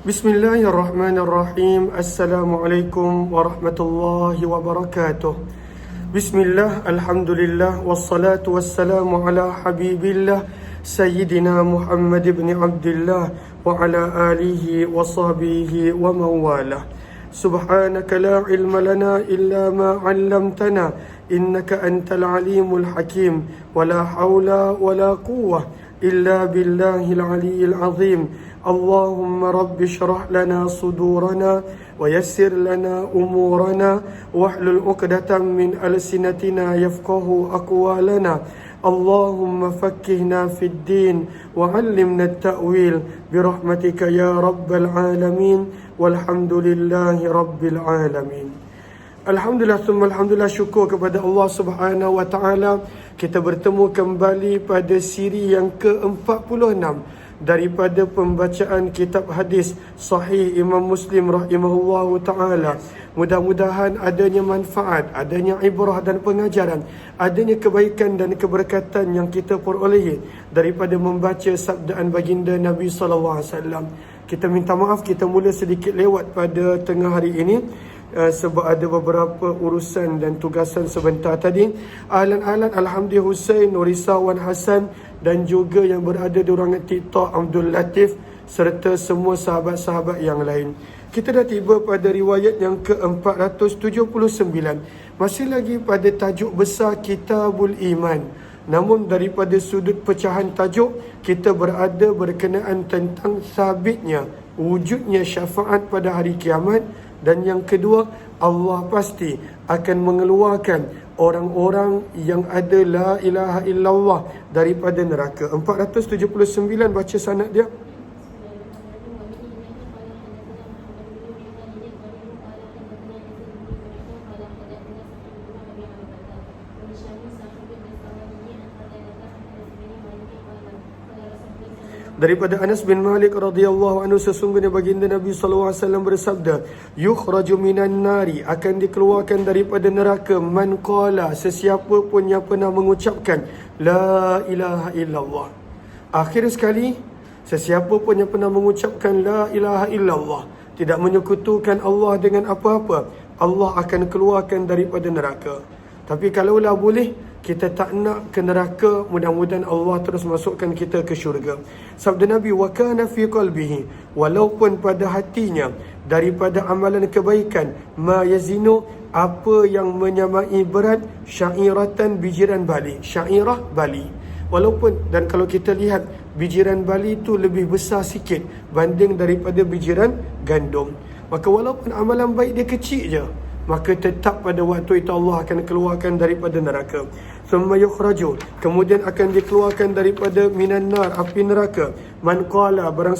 Bismillahirrahmanirrahim. Assalamualaikum warahmatullahi wabarakatuh. Bismillah, alhamdulillah, wassalatu wassalamu ala habibillah Sayyidina Muhammad ibn Abdullah wa ala alihi wa sahbihi wa mawalah. Subhanaka la ilma lana illa ma 'allamtana innaka antal alimul hakim wa la hawla wa la quwwah illa billahil aliyyil azim. Allahumma rabbi syrah lana sudurana wa yassir lana umurana wahlul 'uqdatam min alsinatina yafqahu aqwalana. Allahumma fakkihna fid din wa 'allimna at-ta'wil bi rahmatika ya rabbal alamin walhamdulillahi rabbil alamin. Alhamdulillah, alhamdulillah, syukur kepada Allah Subhanahu wa taala. Kita bertemu kembali pada siri yang ke-46 daripada pembacaan kitab hadis sahih Imam Muslim rahimahullahu taala. Mudah-mudahan adanya manfaat, adanya ibrah dan pengajaran, adanya kebaikan dan keberkatan yang kita perolehi daripada membaca sabdaan baginda Nabi sallallahu alaihi wasallam. Kita minta maaf kita mula sedikit lewat pada tengah hari ini sebab ada beberapa urusan dan tugasan sebentar tadi. Ahlan-ahlan, Alhamdulillah, Hussein, Nurisawan Hasan dan juga yang berada di ruangan TikTok Abdul Latif serta semua sahabat-sahabat yang lain. Kita dah tiba pada riwayat yang ke-479. Masih lagi pada tajuk besar Kitabul Iman. Namun daripada sudut pecahan tajuk, kita berada berkenaan tentang sabitnya, wujudnya syafaat pada hari kiamat. Dan yang kedua, Allah pasti akan mengeluarkan orang-orang yang ada la ilaha illallah daripada neraka. 479 baca sanad dia. Daripada Anas bin Malik radhiyallahu anhu, sesungguhnya baginda Nabi sallallahu alaihi wasallam bersabda, yukhraju minan nari, akan dikeluarkan daripada neraka, man qala, sesiapa pun yang pernah mengucapkan la ilaha illallah. Akhir sekali, sesiapa pun yang pernah mengucapkan la ilaha illallah, tidak menyekutukan Allah dengan apa-apa, Allah akan keluarkan daripada neraka. Tapi kalaulah boleh kita tak nak ke neraka, mudah-mudahan Allah terus masukkan kita ke syurga. Sabda Nabi, wa kana fi qalbihi, walaupun pada hatinya daripada amalan kebaikan, ma yazinu, apa yang menyamai berat, syairatan, bijiran bali. Syairah bali. Walaupun, dan kalau kita lihat bijiran bali itu lebih besar sikit banding daripada bijiran gandum. Maka walaupun amalan baik dia kecil je, maka tetap pada waktu itu Allah akan keluarkan daripada neraka. Thumma yukhraju, kemudian akan dikeluarkan daripada minan nar, api neraka, man qala, barang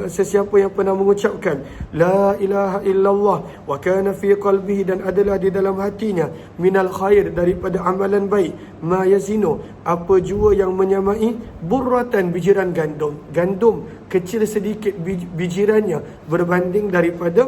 sesiapa yang pernah mengucapkan la ilaha illallah wa kana fi qalbihi, dan adalah di dalam hatinya minal khair, daripada amalan baik, ma yazinu, apa jua yang menyamai burratan, bijiran gandum. Gandum kecil sedikit bijirannya berbanding daripada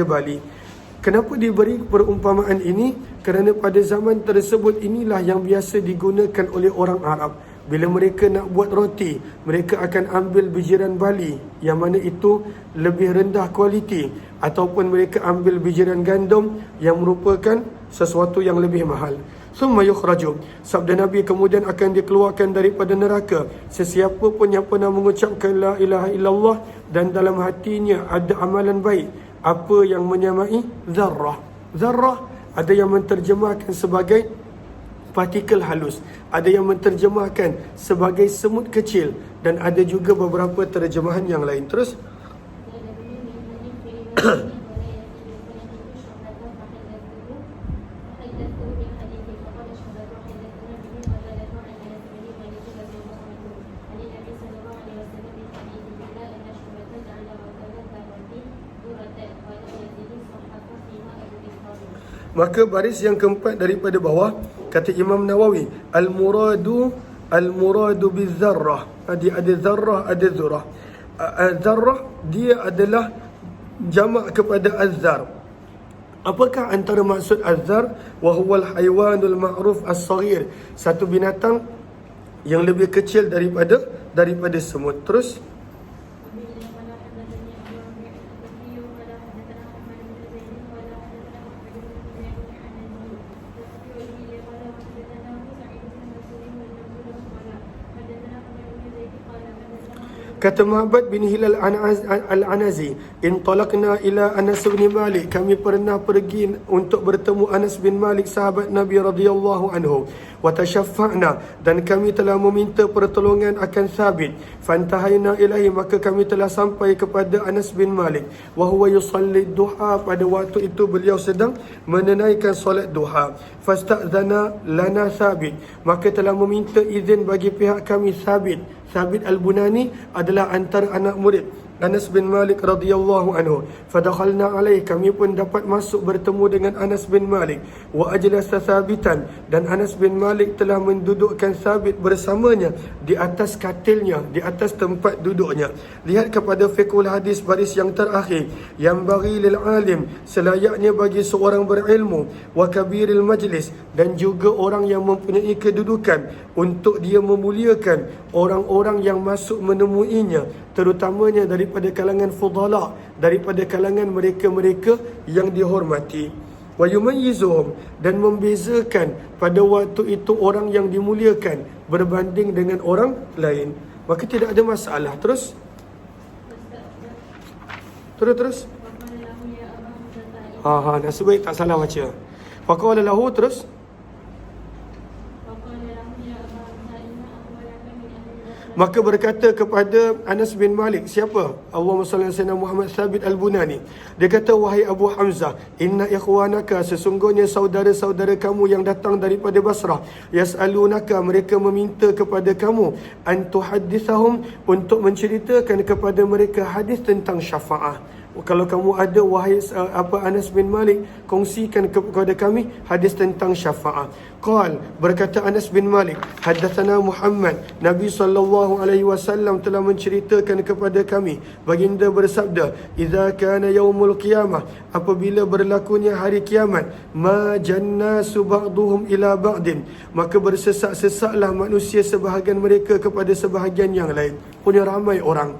bali. Kenapa diberi perumpamaan ini? Kerana pada zaman tersebut inilah yang biasa digunakan oleh orang Arab. Bila mereka nak buat roti, mereka akan ambil bijiran bali yang mana itu lebih rendah kualiti, ataupun mereka ambil bijiran gandum yang merupakan sesuatu yang lebih mahal. Summa yukhraju, sabda Nabi, kemudian akan dikeluarkan daripada neraka sesiapa pun yang pernah mengucapkan la ilaha illallah dan dalam hatinya ada amalan baik, apa yang menyamai zarrah. Zarrah ada yang menterjemahkan sebagai partikel halus, ada yang menterjemahkan sebagai semut kecil, dan ada juga beberapa terjemahan yang lain. Terus maka baris yang keempat daripada bawah, kata Imam Nawawi, al-muradu bizarrah. Dia ada zarrah, ada zurah. Zarrah dia adalah jamak kepada azzar. Apakah antara maksud azzar? Wa huwal haywanul ma'ruf as-saghir, satu binatang yang lebih kecil daripada semut. Terus قال حدثني أبو ربيع الكوفي قال حدثنا محمد بن زيد قال حدثنا محمد بن زيد عن الزهري قال حدثنا سعيد بن منصور واللفظ له قال حدثنا محمد بن زيد قال حدثنا Kata Ma'bad bin Hilal Al-Anazi, intalaqna ila Anas bin Malik, kami pernah pergi untuk bertemu Anas bin Malik, sahabat Nabi radhiyallahu anhu. Wa tashaffa'na, dan kami telah meminta pertolongan akan Thabit. Fantahaina ilahi, maka kami telah sampai kepada Anas bin Malik. Wa huwa yusalli duha, pada waktu itu beliau sedang menunaikan solat duha. Fasta'zana lana Thabit, maka telah meminta izin bagi pihak kami Thabit. Thabit Al-Bunani adalah antara anak murid Anas bin Malik radhiyallahu anhu. Fadakhalna alaih, kami pun dapat masuk bertemu dengan Anas bin Malik. Wa ajlasa Thabitan, dan Anas bin Malik telah mendudukkan Thabit bersamanya di atas katilnya, di atas tempat duduknya. Lihat kepada fiqhul hadis baris yang terakhir, yang bagi lil alim, selayaknya bagi seorang berilmu, wa kabiril majlis, dan juga orang yang mempunyai kedudukan, untuk dia memuliakan orang-orang yang masuk menemuinya, terutamanya daripada kalangan fudala, daripada kalangan mereka-mereka yang dihormati. Wa yumayyizuhum, dan membezakan pada waktu itu orang yang dimuliakan berbanding dengan orang lain. Maka tidak ada masalah. Terus وقال له يا أبا حمزة nasib baik tak salah baca. Faqala lahu, terus وقال له يا أبا حمزة إن أولك من أهل البصرة. maka berkata kepada Anas bin Malik, siapa? Allahumma salli ala sayyidina Muhammad, Thabit Al-Bunani. Dia kata, wahai Abu Hamzah, inna ikhwanaka, sesungguhnya saudara-saudara kamu yang datang daripada Basrah, yas'alunaka, mereka meminta kepada kamu, an tuhaddithahum, untuk menceritakan kepada mereka hadis tentang syafaah. Kalau kamu ada, wahai Anas bin Malik, kongsikan kepada kami hadis tentang syafaat. Qal, berkata Anas bin Malik, haddatsana Muhammad, Nabi SAW telah menceritakan kepada kami, baginda bersabda, idza kana yaumul qiyamah, apabila berlakunya hari kiamat, ma jannasu ba'duhum ila ba'din, maka bersesak-sesaklah manusia sebahagian mereka kepada sebahagian yang lain. Punya ramai orang.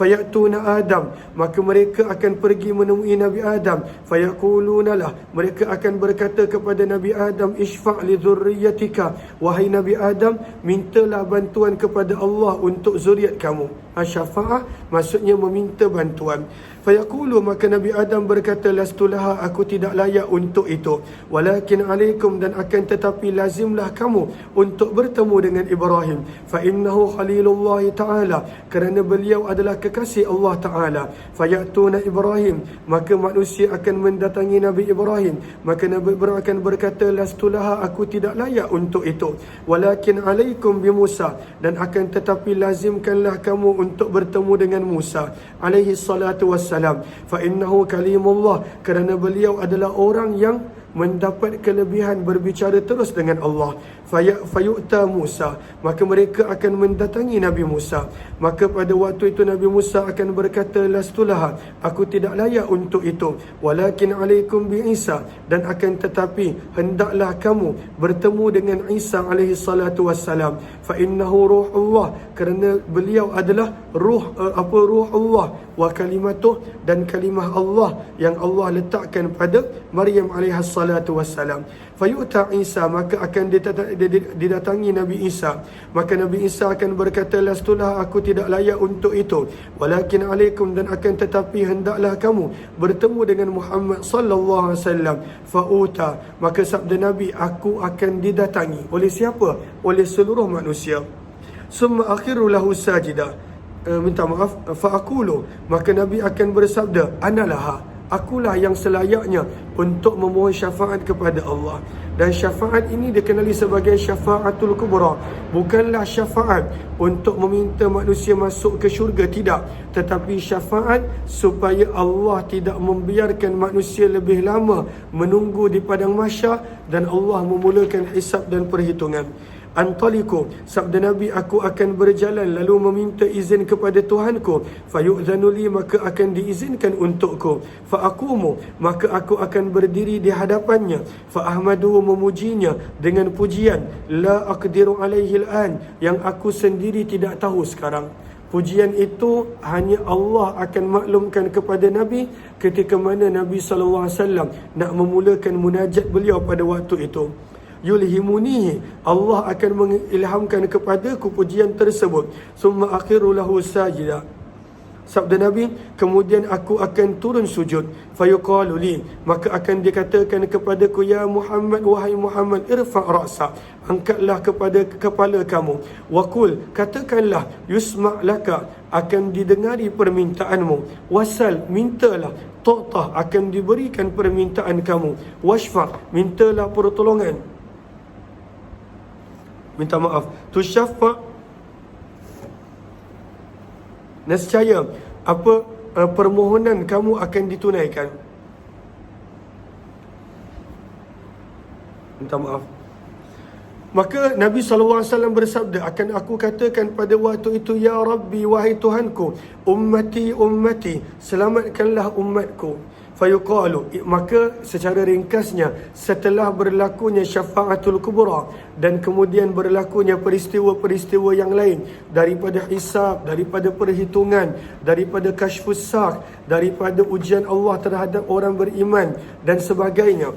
Fayatuna Adam, maka mereka akan pergi menemui Nabi Adam. Fayaquluna lah, mereka akan berkata kepada Nabi Adam, isfa' li dzurriyyatika, wahai Nabi Adam, mintalah bantuan kepada Allah untuk zuriat kamu. Syafa'ah maksudnya meminta bantuan. Fayaqulu, maka Nabi Adam berkata, lastulaha, aku tidak layak untuk itu. Walakin alaikum, dan akan tetapi lazimlah kamu untuk bertemu dengan Ibrahim. Fa innahu khalilullah ta'ala, kerana beliau adalah kekasih Allah Ta'ala. Fayatuna Ibrahim, maka manusia akan mendatangi Nabi Ibrahim. Maka Nabi Ibrahim akan berkata, lastulaha, aku tidak layak untuk itu. Walakin alaikum bi Musa, dan akan tetapi lazimkanlah kamu untuk bertemu dengan Musa alaihi salatu wassalam. Fa innahu kalimullah, kerana beliau adalah orang yang mendapat kelebihan berbicara terus dengan Allah. Fayu'ta Musa, maka mereka akan mendatangi Nabi Musa. Maka pada waktu itu Nabi Musa akan berkata, lastulaha, aku tidak layak untuk itu. Walakin alaikum bi Isa, dan akan tetapi hendaklah kamu bertemu dengan Isa alaihi salatu wassalam. Fa innahu ruhullah, kerana beliau adalah ruh Allah, wa kalimatuh, dan kalimah Allah yang Allah letakkan pada Maryam alaihi salatu wassalam. Fayu'ta Isa, maka akan didatangi Nabi Isa. Maka Nabi Isa akan berkata, lastullah, aku tidak layak untuk itu. Walakin alaikum, dan akan tetapi hendaklah kamu bertemu dengan Muhammad sallallahu alaihi wasallam. Fa'uta, maka sabda Nabi, aku akan didatangi oleh siapa? Oleh seluruh manusia. Summa akhiru lahu sajida, minta maaf, fa'akulu, maka Nabi akan bersabda, analaha, akulah yang selayaknya untuk memohon syafaat kepada Allah. Dan syafaat ini dikenali sebagai syafaatul kubra. Bukanlah syafaat untuk meminta manusia masuk ke syurga, tidak. Tetapi syafaat supaya Allah tidak membiarkan manusia lebih lama menunggu di padang mahsyar, dan Allah memulakan hisab dan perhitungan. Antaliku, sabda Nabi, aku akan berjalan lalu meminta izin kepada Tuhanku. Fayu'zanu li, maka akan diizinkan untukku. Fa'akumu, maka aku akan berdiri di hadapannya. Fa'ahmaduhu, memujinya dengan pujian la aqdiru alaihi al-an, yang aku sendiri tidak tahu sekarang. Pujian itu hanya Allah akan maklumkan kepada Nabi ketika mana Nabi SAW nak memulakan munajat beliau pada waktu itu. Yulhimunihi, Allah akan mengilhamkan kepadaku pujian tersebut. Summa akhiru lahu sajida. Sabda Nabi, kemudian aku akan turun sujud. Fayuqalu li, maka akan dikatakan kepadaku, ya Muhammad, wahai Muhammad, irfa' ra'sa, angkatlah kepada kepala kamu. Waqul, katakanlah, yusma' laka, akan didengari permintaanmu. Wasal, mintalah. Tu'tah, akan diberikan permintaan kamu. Washfa', mintalah pertolongan. Minta maaf. Tusyaffa', nescaya permohonan kamu akan ditunaikan. Minta maaf. Maka Nabi SAW bersabda, akan aku katakan pada waktu itu, ya Rabbi, wahai Tuhanku, ummati, ummati, selamatkanlah umatku. Fayuqalu, maka secara ringkasnya, setelah berlakunya syafa'atul kubra dan kemudian berlakunya peristiwa-peristiwa yang lain, daripada hisab, daripada perhitungan, daripada kashfus sak, daripada ujian Allah terhadap orang beriman dan sebagainya,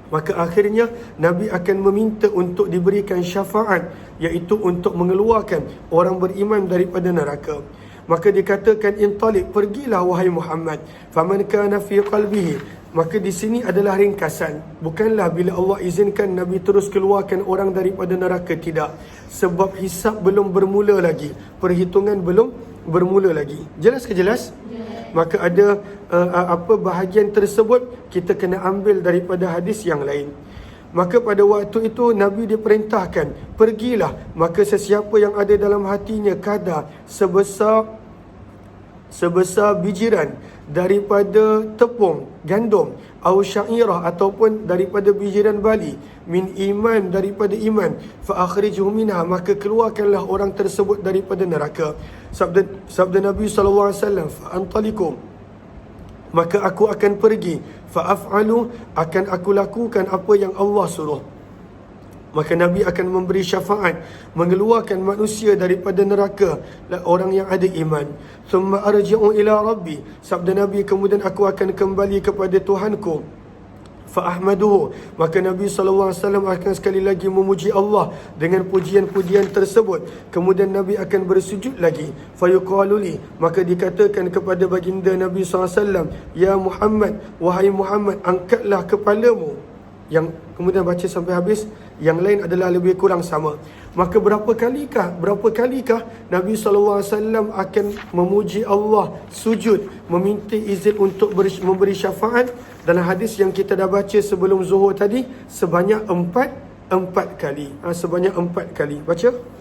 maka akhirnya Nabi akan meminta untuk diberikan syafaat, iaitu untuk mengeluarkan orang beriman daripada neraka. Maka dikatakan, intalik, pergilah wahai Muhammad, faman kana fi qalbihi. Maka di sini adalah ringkasan. Bukanlah bila Allah izinkan Nabi terus keluarkan orang daripada neraka, tidak. Sebab hisab belum bermula lagi, perhitungan belum bermula lagi. Jelas ke jelas? Maka ada bahagian tersebut kita kena ambil daripada hadis yang lain. Maka pada waktu itu Nabi diperintahkan, pergilah, maka sesiapa yang ada dalam hatinya kadar sebesar bijiran daripada tepung gandum, au syairah, ataupun daripada bijiran bali, min iman, daripada iman, fa akhrijuhu minha, maka keluarkanlah orang tersebut daripada neraka. Sabda Nabi SAW, fa antalikum, maka aku akan pergi, fa af'alu, akan aku lakukan apa yang Allah suruh. Maka Nabi akan memberi syafaat, mengeluarkan manusia daripada neraka, orang yang ada iman. Thumma arji'u ila rabbi, sabda Nabi, kemudian aku akan kembali kepada Tuhanku. Fa ahmaduhu, maka Nabi SAW akan sekali lagi memuji Allah dengan pujian-pujian tersebut. Kemudian Nabi akan bersujud lagi. Fa yuqalu li, maka dikatakan kepada baginda Nabi SAW, ya Muhammad, wahai Muhammad, angkatlah kepalamu. Yang kemudian baca sampai habis, yang lain adalah lebih kurang sama. Maka berapa kalikah Nabi SAW akan memuji Allah, sujud, meminta izin untuk memberi syafaat? Dalam hadis yang kita dah baca sebelum zuhur tadi, sebanyak empat kali. Sebanyak 4 kali. Baca.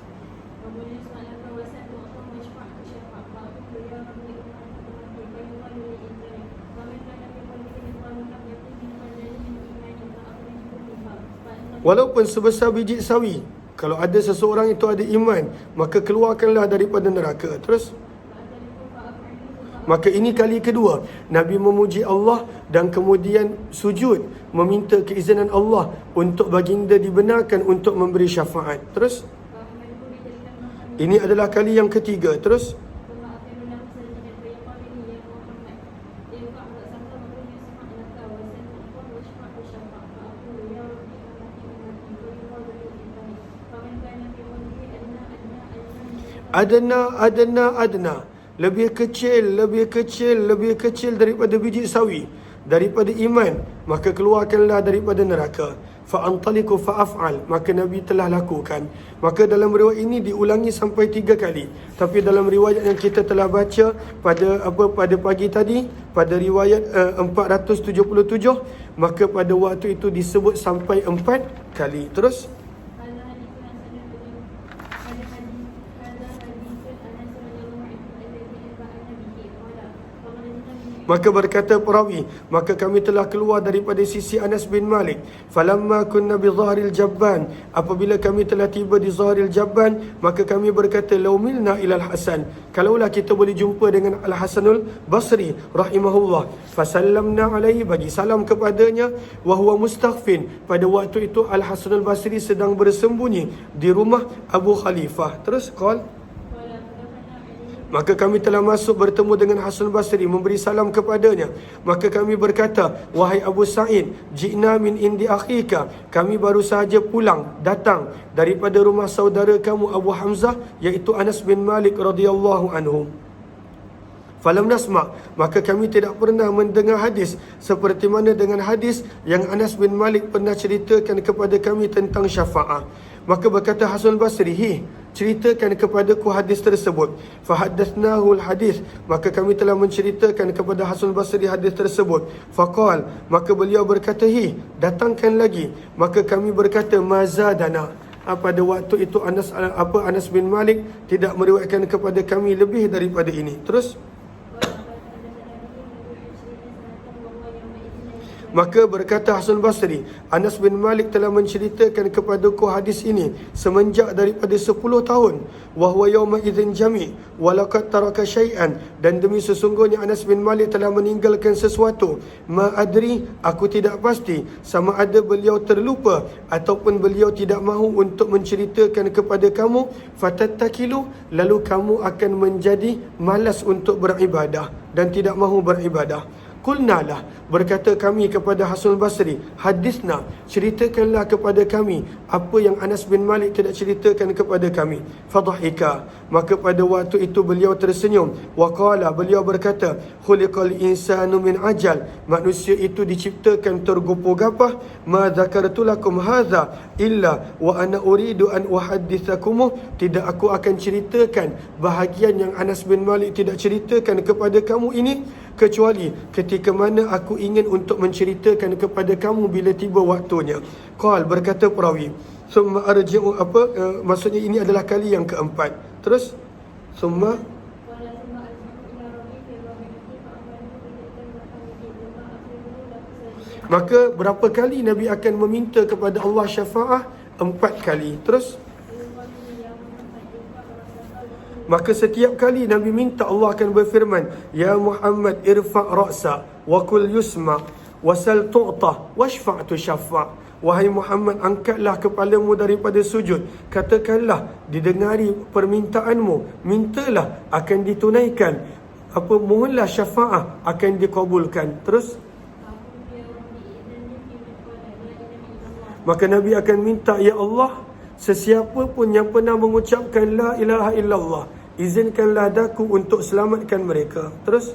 Walaupun sebesar biji sawi, kalau ada seseorang itu ada iman, maka keluarkanlah daripada neraka. Terus, maka ini kali kedua Nabi memuji Allah dan kemudian sujud, meminta keizinan Allah untuk baginda dibenarkan untuk memberi syafaat. Terus, ini adalah kali yang ketiga. Terus, adna, lebih kecil daripada biji sawi, daripada iman, maka keluarkanlah daripada neraka. Fa antaliku fa af'al, maka Nabi telah lakukan. Maka dalam riwayat ini diulangi sampai 3 kali. Tapi dalam riwayat yang kita telah baca pada pagi tadi, pada riwayat 477, maka pada waktu itu disebut sampai 4 kali. Terus, maka berkata perawi, maka kami telah keluar daripada sisi Anas bin Malik. Falamma kunna bi zahril Jabban, apabila kami telah tiba di zahril Jabban, maka kami berkata, law milna ila al-Hasan, kalaulah kita boleh jumpa dengan Al-Hasanul Basri rahimahullah. Fasallamna alaihi, bagi salam kepadanya, wa huwa mustaghfin, pada waktu itu Al-Hasanul Basri sedang bersembunyi di rumah Abu Khalifah. Terus qal, Maka kami telah masuk bertemu dengan Hasan Basri, memberi salam kepadanya. Maka kami berkata, wahai Abu Sa'id, ji'na min indi akhika, kami baru sahaja datang daripada rumah saudara kamu Abu Hamzah, iaitu Anas bin Malik radhiyallahu anhu. Falam nasma', maka kami tidak pernah mendengar hadis seperti mana dengan hadis yang Anas bin Malik pernah ceritakan kepada kami tentang syafa'ah. Maka berkata Hasan Basri, ceritakan kepadaku hadis tersebut. Fahaddathnahu al-hadis, maka kami telah menceritakan kepada Hasan Basri hadis tersebut. Faqal, maka beliau berkata, datangkan lagi. Maka kami berkata, mazadana. Pada waktu itu Anas bin Malik tidak meriwayatkan kepada kami lebih daripada ini. Terus maka berkata Hasan Basri, Anas bin Malik telah menceritakan kepadaku hadis ini semenjak daripada 10 tahun. Wa huwa yawma idzin jami' wa laqad taraka syai'an, dan demi sesungguhnya Anas bin Malik telah meninggalkan sesuatu. Ma adri, aku tidak pasti sama ada beliau terlupa ataupun beliau tidak mahu untuk menceritakan kepada kamu. Fatattakilu, lalu kamu akan menjadi malas untuk beribadah dan tidak mahu beribadah. Qulnalah, berkata kami kepada Hasan Basri, hadisna, ceritakanlah kepada kami apa yang Anas bin Malik tidak ceritakan kepada kami. Fadhahika, maka pada waktu itu beliau tersenyum. Wa qala, beliau berkata, khuliqal insanu min ajal, manusia itu diciptakan tergopoh-gapah. Ma dzakartu lakum hadza illa wa ana uridu an uhaddithakum, tidak aku akan ceritakan bahagian yang Anas bin Malik tidak ceritakan kepada kamu ini, kecuali ketika mana aku ingin untuk menceritakan kepada kamu bila tiba waktunya. Qal, berkata perawi, summa arji'u, maksudnya ini adalah kali yang keempat. Terus summa, maka berapa kali Nabi akan meminta kepada Allah syafa'ah? 4 kali. Terus maka setiap kali Nabi minta, Allah akan berfirman, ya Muhammad irfa' ra'sa wa kul yusma' wasal tu'ta washfa' tushaffa'. Wahai Muhammad, angkatlah kepalamu daripada sujud, katakanlah didengari permintaanmu, mintalah akan ditunaikan, mohonlah syafa'ah akan dikabulkan. Terus maka Nabi akan minta, ya Allah, sesiapa pun yang pernah mengucapkan la ilaha illallah, izinkanlah daku untuk selamatkan mereka. Terus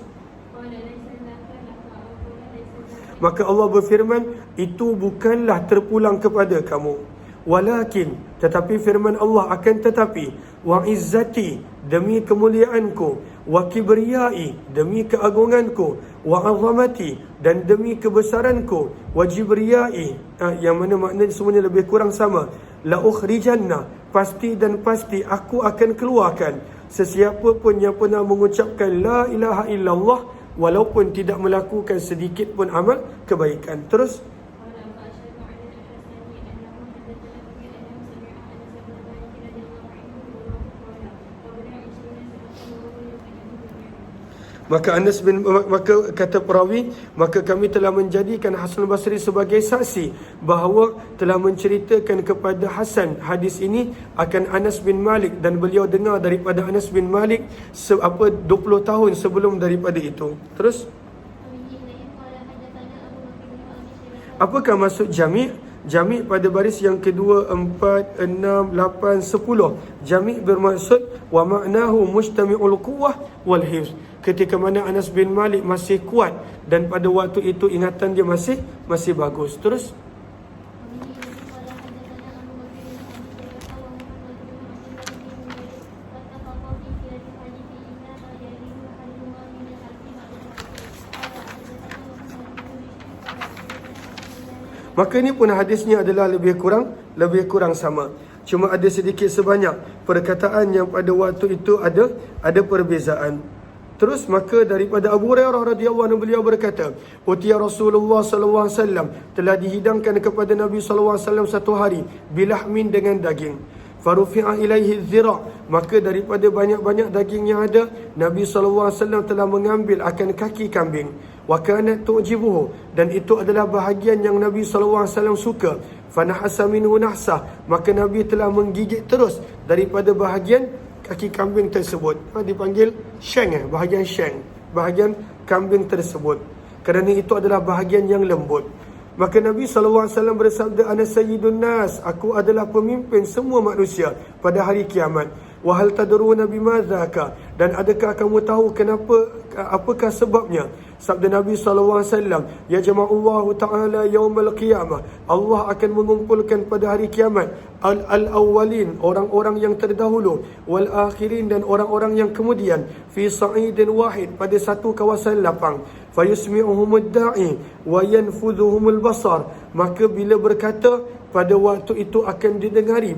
maka Allah berfirman, itu bukanlah terpulang kepada kamu. Walakin, tetapi firman Allah, akan tetapi, wa izzati, demi kemuliaanku, wa kibriyai, demi keagunganku, wa azamati, dan demi kebesaranku, wa jibriyai, yang mana maknanya semuanya lebih kurang sama. La ukhrijanna, pasti dan pasti aku akan keluarkan sesiapa pun yang pernah mengucapkan la ilaha illallah walaupun tidak melakukan sedikit pun amal kebaikan. Terus maka kata perawi, maka kami telah menjadikan Hasan Basri sebagai saksi bahawa telah menceritakan kepada Hasan hadis ini akan Anas bin Malik, dan beliau dengar daripada Anas bin Malik 20 tahun sebelum daripada itu. Terus apakah maksud jami'? Jami' pada baris yang kedua, 4, 6, 8, 10. Jami' bermaksud wa ma'nahu mujtami'ul quwwah wal hifz. Ketika mana Anas bin Malik masih kuat dan pada waktu itu ingatan dia masih bagus. Terus maka ini pun hadisnya adalah lebih kurang sama. Cuma ada sedikit sebanyak perkataan yang pada waktu itu ada perbezaan. Terus maka daripada Abu Hurairah radhiyallahu anhu, beliau berkata, utiya Rasulullah sallallahu alaihi wasallam, telah dihidangkan kepada Nabi sallallahu alaihi wasallam satu hari bilahmin, dengan daging. Farufi'a ilaihi dhira', maka daripada banyak-banyak daging yang ada, Nabi sallallahu alaihi wasallam telah mengambil akan kaki kambing. Wa kanat tu'jibuhu, dan itu adalah bahagian yang Nabi sallallahu alaihi wasallam suka. Fanahasa minhu nahsah, maka Nabi telah menggigit terus daripada bahagian kaki kambing tersebut. Dipanggil syang, bahagian syang, bahagian kambing tersebut. Kerana itu adalah bahagian yang lembut. Maka Nabi SAW bersabda, Ana sayyidun nas, aku adalah pemimpin semua manusia pada hari kiamat. Wahal tadruna bimadzaka, dan adakah kamu tahu apakah sebabnya? Sabda Nabi SAW, Ya jama'ullahu ta'ala yawmal qiyamah, Allah akan mengumpulkan pada hari kiamat al-awwalin, orang-orang yang terdahulu, wal akhirin, dan orang-orang yang kemudian, fi sa'idin wahid, pada satu kawasan lapang. Fayusmi'uhumud da'i wa yanfudhuhumul basar, maka bila berkata, pada waktu itu akan didengari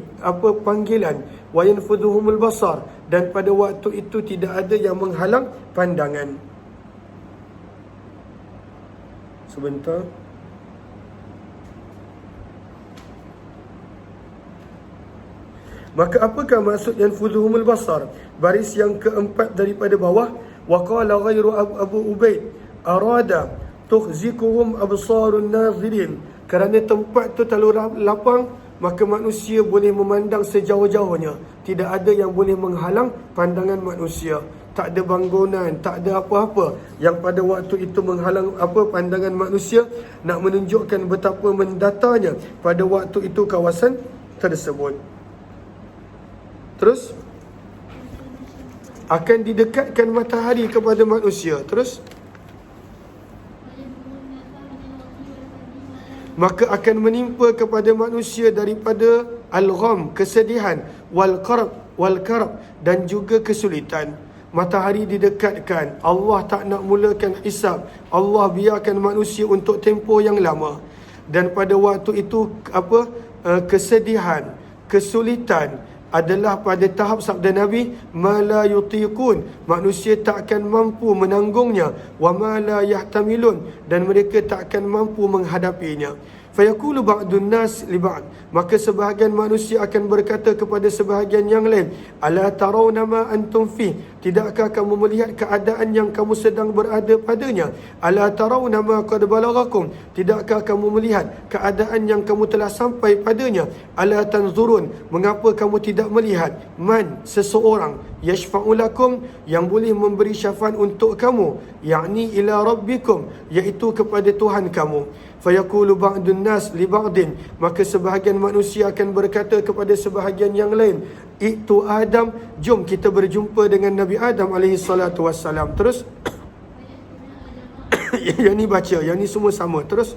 panggilan, wa yanfudhuhumul basar, dan pada waktu itu tidak ada yang menghalang pandangan. Sebentar. Maka apakah maksud yanfudhuhumul basar? Baris yang keempat daripada bawah. Wa qala ghairu Abu Ubaid arada tukhzikuhum absarun nazirin. Kerana tempat tu terlalu lapang, maka manusia boleh memandang sejauh-jauhnya. Tidak ada yang boleh menghalang pandangan manusia. Tak ada bangunan, tak ada apa-apa yang pada waktu itu menghalang pandangan manusia, nak menunjukkan betapa mendatanya pada waktu itu kawasan tersebut. Terus akan didekatkan matahari kepada manusia. Terus maka akan menimpa kepada manusia daripada al-gham, kesedihan, wal karb, dan juga kesulitan. Matahari didekatkan, Allah tak nak mulakan hisab, Allah biarkan manusia untuk tempoh yang lama. Dan pada waktu itu kesedihan, kesulitan adalah pada tahap sabda Nabi, ma la yutiqun, manusia tak akan mampu menanggungnya, wa ma la yahtamilun, dan mereka tak akan mampu menghadapinya. Fayaqulu ba'dun nas li ba'd, maka sebahagian manusia akan berkata kepada sebahagian yang lain, ala tarawna ma antum fi, tidakkah kamu melihat keadaan yang kamu sedang berada padanya? Ala tarawna ma qad balaghakum, tidakkah kamu melihat keadaan yang kamu telah sampai padanya? Ala tanzurun, mengapa kamu tidak melihat man, seseorang, yashfa'u lakum, yang boleh memberi syafaat untuk kamu, yakni ila rabbikum, iaitu kepada Tuhan kamu. Fayaqulu ba'dun nas li ba'din, maka sebahagian manusia akan berkata kepada sebahagian yang lain, itu Adam, jom kita berjumpa dengan Nabi Adam alaihi salatu wassalam. Terus yang ni baca, yang ni semua sama. Terus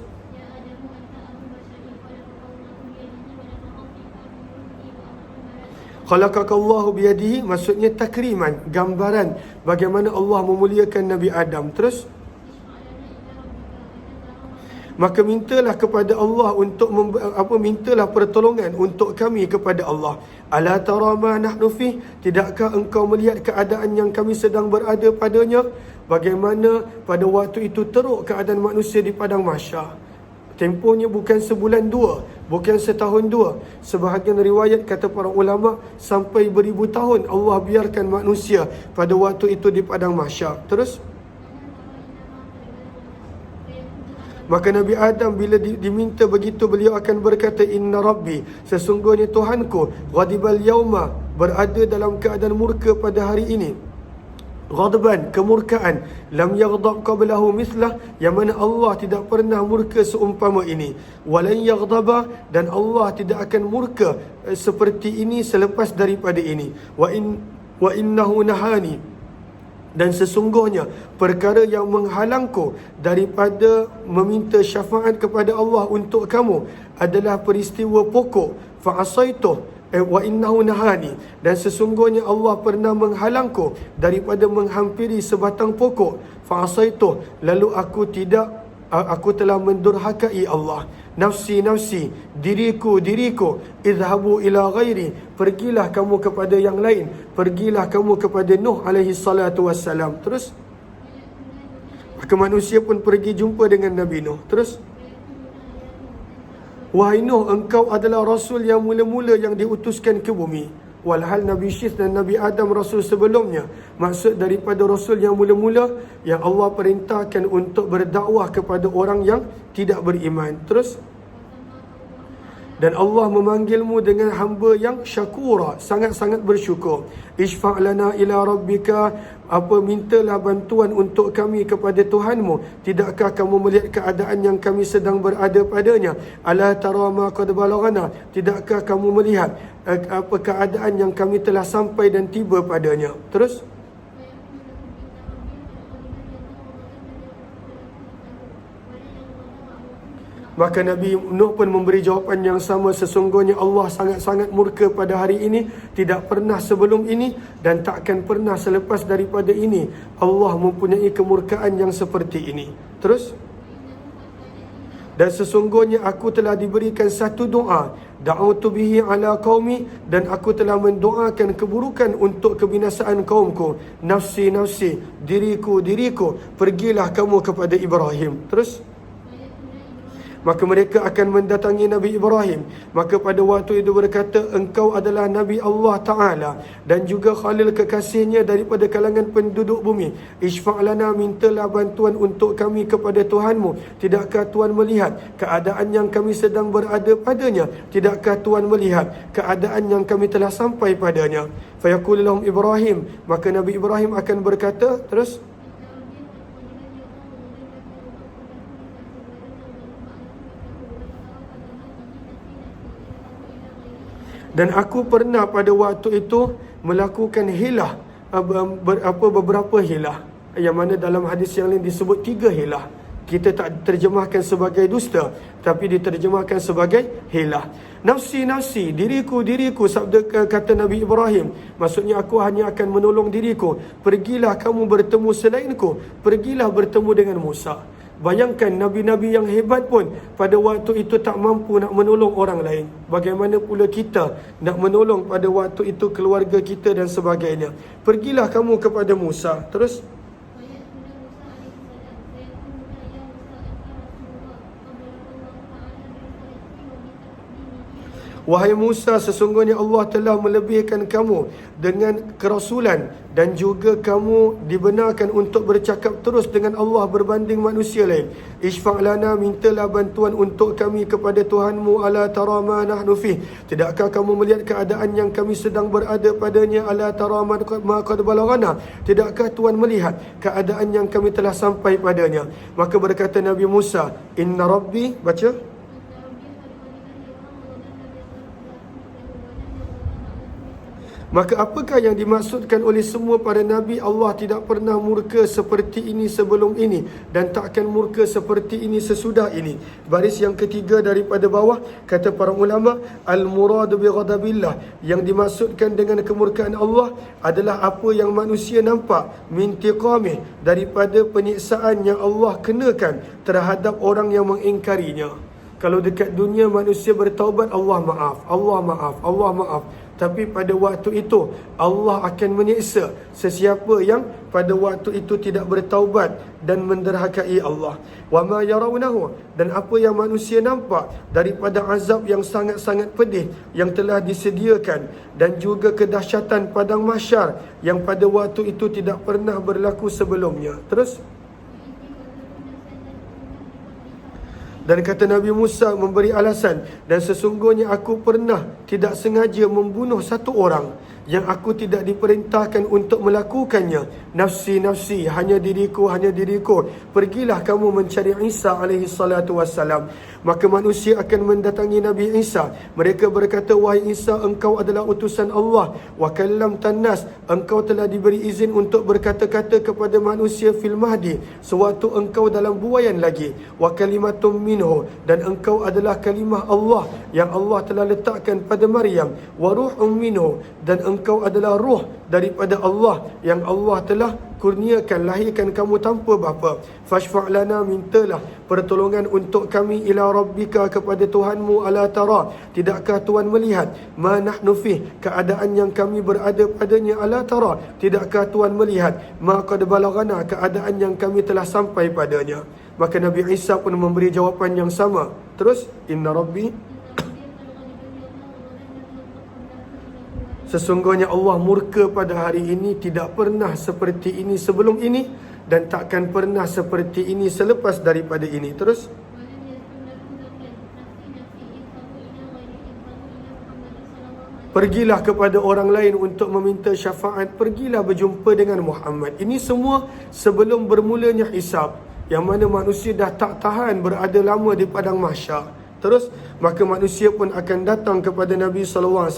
khalaqakallahu biyadihi, maksudnya takriman, gambaran bagaimana Allah memuliakan Nabi Adam. Terus maka mintalah kepada Allah untuk mintalah pertolongan untuk kami kepada Allah. Ala tara ma nahnu fi, tidakkah engkau melihat keadaan yang kami sedang berada padanya? Bagaimana pada waktu itu teruk keadaan manusia di padang mahsyar. Tempohnya bukan sebulan dua, bukan setahun dua. Sebahagian riwayat kata para ulama sampai beribu tahun Allah biarkan manusia pada waktu itu di padang mahsyar. Terus maka Nabi Adam bila diminta begitu, beliau akan berkata, Inna Rabbi, sesungguhnya Tuhanku, ghadibal yauma, berada dalam keadaan murka pada hari ini. Ghadban, kemurkaan, lam yaghdab qablahu mislah, yang mana Allah tidak pernah murka seumpama ini. Walan yaghdaba, dan Allah tidak akan murka seperti ini selepas daripada ini. Wa innahu nahani, dan sesungguhnya perkara yang menghalangku daripada meminta syafaat kepada Allah untuk kamu adalah peristiwa pokok. Fa'asaituh, wa innahu nahani, dan sesungguhnya Allah pernah menghalangku daripada menghampiri sebatang pokok. Fa'asaituh, lalu aku telah mendurhakai Allah. Nafsi, nafsi, diriku, diriku, idhabu ila ghairi, pergilah kamu kepada yang lain, pergilah kamu kepada Nuh alaihi salatu wassalam. Terus maka manusia pun pergi jumpa dengan Nabi Nuh. Terus wahai Nuh, engkau adalah Rasul yang mula-mula yang diutuskan ke bumi. Walhal Nabi Syith dan Nabi Adam Rasul sebelumnya. Maksud daripada Rasul yang mula-mula yang Allah perintahkan untuk berdakwah kepada orang yang tidak beriman. Terus Dan Allah memanggilmu dengan hamba yang syakura, sangat-sangat bersyukur. Isfa' lana ila rabbika, mintalah bantuan untuk kami kepada Tuhanmu. Tidakkah kamu melihat keadaan yang kami sedang berada padanya? Ala tara ma qad balaghana, tidakkah kamu melihat keadaan yang kami telah sampai dan tiba padanya? Terus maka Nabi Nuh pun memberi jawapan yang sama. Sesungguhnya Allah sangat-sangat murka pada hari ini, tidak pernah sebelum ini dan takkan pernah selepas daripada ini Allah mempunyai kemurkaan yang seperti ini. Terus, dan sesungguhnya aku telah diberikan satu doa, da'utu bihi ala qaumi, dan aku telah mendoakan keburukan untuk kebinasaan kaumku. Nafsi nafsi, diriku diriku, pergilah kamu kepada Ibrahim. Terus, maka mereka akan mendatangi Nabi Ibrahim. Maka pada waktu itu berkata, engkau adalah Nabi Allah Ta'ala dan juga Khalil kekasihnya daripada kalangan penduduk bumi. Isfa' lana, mintalah bantuan untuk kami kepada Tuhanmu. Tidakkah Tuhan melihat keadaan yang kami sedang berada padanya? Tidakkah Tuhan melihat keadaan yang kami telah sampai padanya? Fayaqulu lahum Ibrahim, maka Nabi Ibrahim akan berkata, terus, dan aku pernah pada waktu itu melakukan hilah, beberapa hilah, yang mana dalam hadis yang lain disebut 3 hilah. Kita tak terjemahkan sebagai dusta, tapi diterjemahkan sebagai hilah. Nafsi nafsi, diriku diriku, sabda kata Nabi Ibrahim, maksudnya aku hanya akan menolong diriku. Pergilah kamu bertemu selainku, pergilah bertemu dengan Musa. Bayangkan nabi-nabi yang hebat pun pada waktu itu tak mampu nak menolong orang lain. Bagaimana pula kita nak menolong pada waktu itu keluarga kita dan sebagainya. Pergilah kamu kepada Musa. Terus, wahai Musa, sesungguhnya Allah telah melebihkan kamu dengan kerasulan dan juga kamu dibenarkan untuk bercakap terus dengan Allah berbanding manusia lain. Isfa' lana, mintalah bantuan untuk kami kepada Tuhanmu. Ala tara ma nahnu fih, tidakkah kamu melihat keadaan yang kami sedang berada padanya? Ala tara ma qad balaghana, tidakkah Tuhan melihat keadaan yang kami telah sampai padanya? Maka berkata Nabi Musa, inna rabbi, baca, maka apakah yang dimaksudkan oleh semua para Nabi? Allah tidak pernah murka seperti ini sebelum ini dan takkan murka seperti ini sesudah ini. Baris yang ketiga daripada bawah, kata para ulama, al-muradu bi ghadabillah, yang dimaksudkan dengan kemurkaan Allah adalah apa yang manusia nampak, min tiqamih, daripada penyiksaan yang Allah kenakan terhadap orang yang mengingkarinya. Kalau dekat dunia manusia bertaubat, Allah maaf, Allah maaf, Allah maaf. Tapi pada waktu itu Allah akan menyiksa sesiapa yang pada waktu itu tidak bertaubat dan menderhakai Allah. Wa ma yarawnahu, dan apa yang manusia nampak daripada azab yang sangat-sangat pedih yang telah disediakan, dan juga kedahsyatan padang mahsyar yang pada waktu itu tidak pernah berlaku sebelumnya. Terus, dan kata Nabi Musa memberi alasan, dan sesungguhnya aku pernah tidak sengaja membunuh satu orang yang aku tidak diperintahkan untuk melakukannya. Nafsi nafsi, hanya diriku, hanya diriku. Pergilah kamu mencari Isa alaihi salatu wassalam. Maka manusia akan mendatangi Nabi Isa. Mereka berkata, wahai Isa, engkau adalah utusan Allah. Wa kallamtan nas, engkau telah diberi izin untuk berkata-kata kepada manusia fil mahdi, sewaktu engkau dalam buaian lagi. Wa kalimatum minhu, dan engkau adalah kalimah Allah yang Allah telah letakkan pada Maryam. Wa ruhum minhu, dan engkau adalah ruh daripada Allah yang Allah telah kurniakan, lahirkan kamu tanpa bapa. Fashfa' lana, mintalah pertolongan untuk kami, ila rabbika, kepada Tuhanmu. Ala tara, tidakkah Tuhan melihat, ma nahnu fih, keadaan yang kami berada padanya. Ala tara, tidakkah Tuhan melihat, ma qad balaghana, keadaan yang kami telah sampai padanya. Maka Nabi Isa pun memberi jawapan yang sama. Terus, inna rabbi, sesungguhnya Allah murka pada hari ini, tidak pernah seperti ini sebelum ini dan takkan pernah seperti ini selepas daripada ini. Terus, Pergilah kepada orang lain untuk meminta syafaat. Pergilah berjumpa dengan Muhammad. Ini semua sebelum bermulanya hisab, yang mana manusia dah tak tahan berada lama di padang mahsyar. Terus maka manusia pun akan datang kepada Nabi SAW.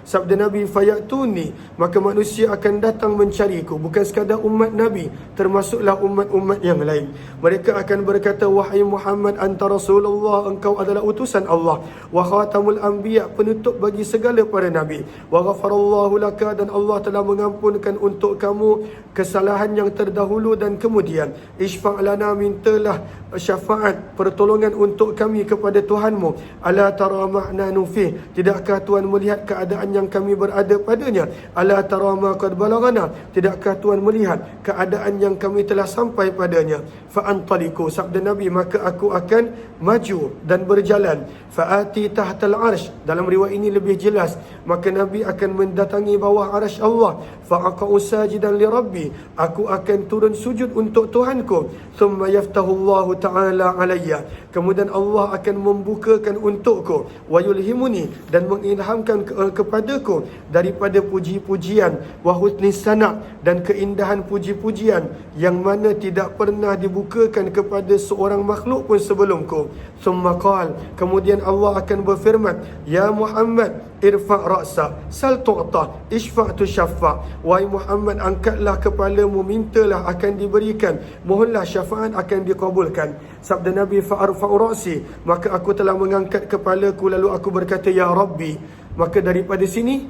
Sabda Nabi, fayatuni, maka manusia akan datang mencariku. Bukan sekadar umat Nabi, termasuklah umat-umat yang lain. Mereka akan berkata, wahai Muhammad, anta Rasulullah, engkau adalah utusan Allah, wa khatamul anbiya, penutup bagi segala para Nabi, wa ghafarallahu laka, dan Allah telah mengampunkan untuk kamu kesalahan yang terdahulu dan kemudian. Ishfa' lana, mintalah syafaat, pertolongan untuk kami kepada Tuhanmu. Ala tara ma'na nufih, tidakkah Tuhan melihat keadaan yang kami berada padanya? Ala tara ma qad balagana, tidakkah Tuhan melihat keadaan yang kami telah sampai padanya? Fa antaliku, sabda Nabi, maka aku akan maju dan berjalan. Fa'ati tahtal arsh, dalam riwayat ini lebih jelas, maka Nabi akan mendatangi bawah arsh Allah. Fa'aqa'u sajidan li rabbi, aku akan turun sujud untuk Tuhanku. Thumma yaftahu Allah ta'ala alayya, kemudian Allah akan membukakan untukku, wa yulhimuni, dan mengilhamkan kepadaku daripada puji-pujian, wa husni sana, dan keindahan puji-pujian yang mana tidak pernah dibukakan kepada seorang makhluk pun sebelumku. Thumma qal, kemudian Allah akan berfirman, ya Muhammad, irfa' ra'sa, sal tu'ta, ishfa' tu syaffa'. Wahai Muhammad, angkatlah kepalamu, mintalah akan diberikan, mohonlah syafaat akan dikabulkan. Sabda Nabi, fa'arfa'u ra'si, maka aku telah mengangkat kepalaku, lalu aku berkata, ya Rabbi. Maka daripada sini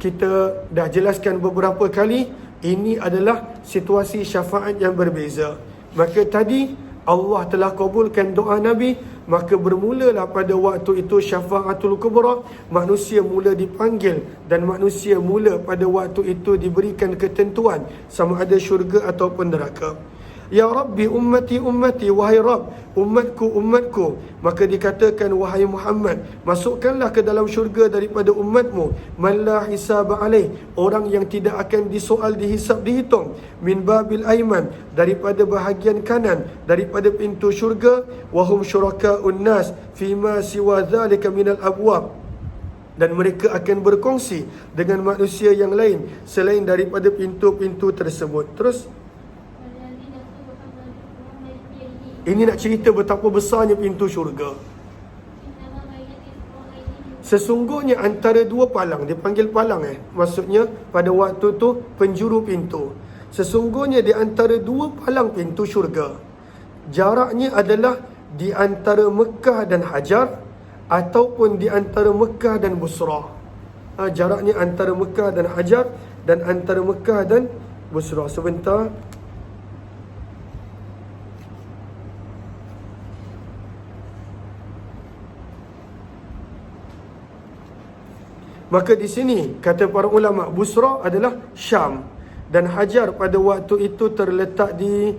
kita dah jelaskan beberapa kali, ini adalah situasi syafaat yang berbeza. Maka tadi Allah telah kabulkan doa Nabi, maka bermulalah pada waktu itu syafaatul kubra, manusia mula dipanggil dan manusia mula pada waktu itu diberikan ketentuan sama ada syurga ataupun neraka. Ya Rabbi ummati ummati, wahai Rabb, umatku umatku. Maka dikatakan, wahai Muhammad, masukkanlah ke dalam syurga daripada umatmu man la hisab alaih, orang yang tidak akan disoal, dihisab, dihitung. Min babil aiman, daripada bahagian kanan daripada pintu syurga. Wahum syuraka'un nas fima siwa dhalika minal abwab, dan mereka akan berkongsi dengan manusia yang lain selain daripada pintu-pintu tersebut. Terus ini nak cerita betapa besarnya pintu syurga. Sesungguhnya antara dua palang, dipanggil palang maksudnya pada waktu tu penjuru pintu. Sesungguhnya di antara dua palang pintu syurga, jaraknya adalah di antara Mekah dan Hajar, ataupun di antara Mekah dan Busra. Jaraknya antara Mekah dan Hajar, dan antara Mekah dan Busra. Sebentar. Maka di sini kata para ulama, Busra adalah Syam, dan Hajar pada waktu itu terletak di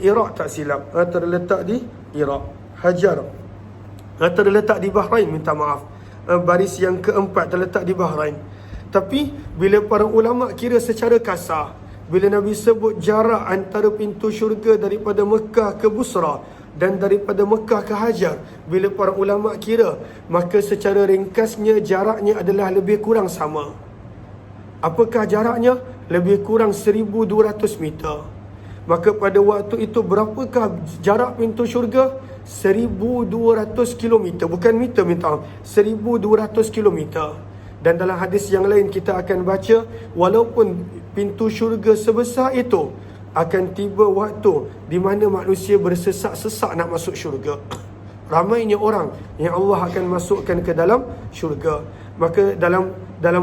Iraq, tak silap. Terletak di Iraq. Hajar terletak di Bahrain, minta maaf. Baris yang keempat terletak di Bahrain. Tapi bila para ulama kira secara kasar, bila Nabi sebut jarak antara pintu syurga daripada Mekah ke Busra dan daripada Mekah ke Hajar, bila para ulama kira, maka secara ringkasnya jaraknya adalah lebih kurang sama. Apakah jaraknya? Lebih kurang 1200 meter. Maka pada waktu itu berapakah jarak pintu syurga? 1200 km, bukan meter, minta maaf, 1200 km. Dan dalam hadis yang lain kita akan baca, walaupun pintu syurga sebesar itu, akan tiba waktu di mana manusia bersesak-sesak nak masuk syurga. Ramainya orang yang Allah akan masukkan ke dalam syurga. Maka dalam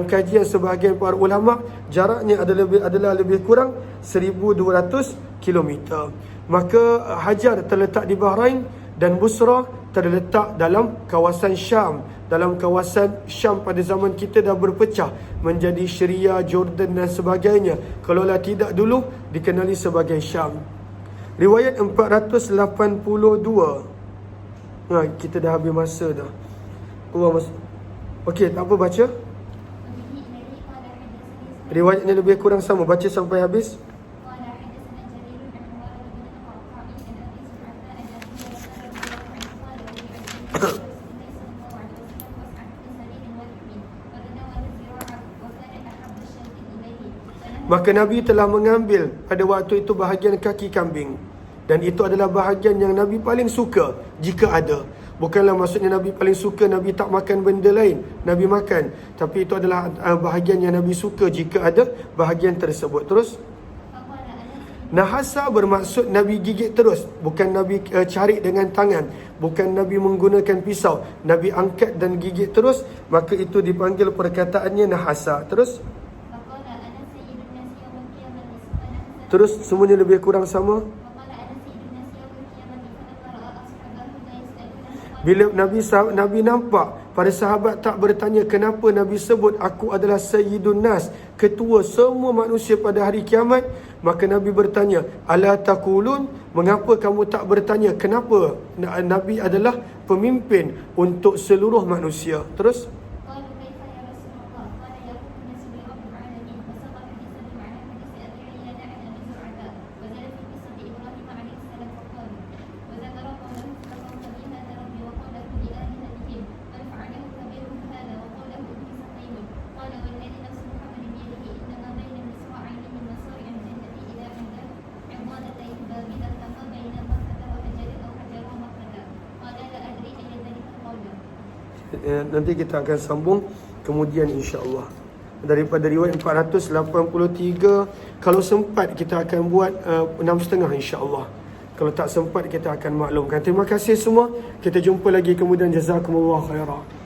kajian sebahagian para ulama, jaraknya adalah lebih kurang 1200 km. Maka Hajar terletak di Bahrain dan Busra terletak dalam kawasan Syam. Dalam kawasan Syam pada zaman kita dah berpecah menjadi Syria, Jordan dan sebagainya. Kalaulah tidak dulu dikenali sebagai Syam. Riwayat 482. Kita dah habis masa dah. Okey, tak apa, baca. Riwayatnya lebih kurang sama, baca sampai habis. Maka Nabi telah mengambil pada waktu itu bahagian kaki kambing. Dan itu adalah bahagian yang Nabi paling suka jika ada. Bukanlah maksudnya Nabi paling suka, Nabi tak makan benda lain, Nabi makan. Tapi itu adalah bahagian yang Nabi suka jika ada bahagian tersebut. Terus, nahasa bermaksud Nabi gigit terus. Bukan Nabi cari dengan tangan. Bukan Nabi menggunakan pisau. Nabi angkat dan gigit terus. Maka itu dipanggil perkataannya nahasa. Terus semuanya lebih kurang sama. Bila Nabi nampak para sahabat tak bertanya kenapa Nabi sebut aku adalah Sayyidun Nas, ketua semua manusia pada hari kiamat, maka Nabi bertanya, ala taqulun, mengapa kamu tak bertanya kenapa Nabi adalah pemimpin untuk seluruh manusia? Terus, nanti kita akan sambung kemudian insya-Allah. Daripada riwayat 483, kalau sempat kita akan buat 6.5 insya-Allah. Kalau tak sempat kita akan maklumkan. Terima kasih semua. Kita jumpa lagi kemudian. Jazakumullah khairan.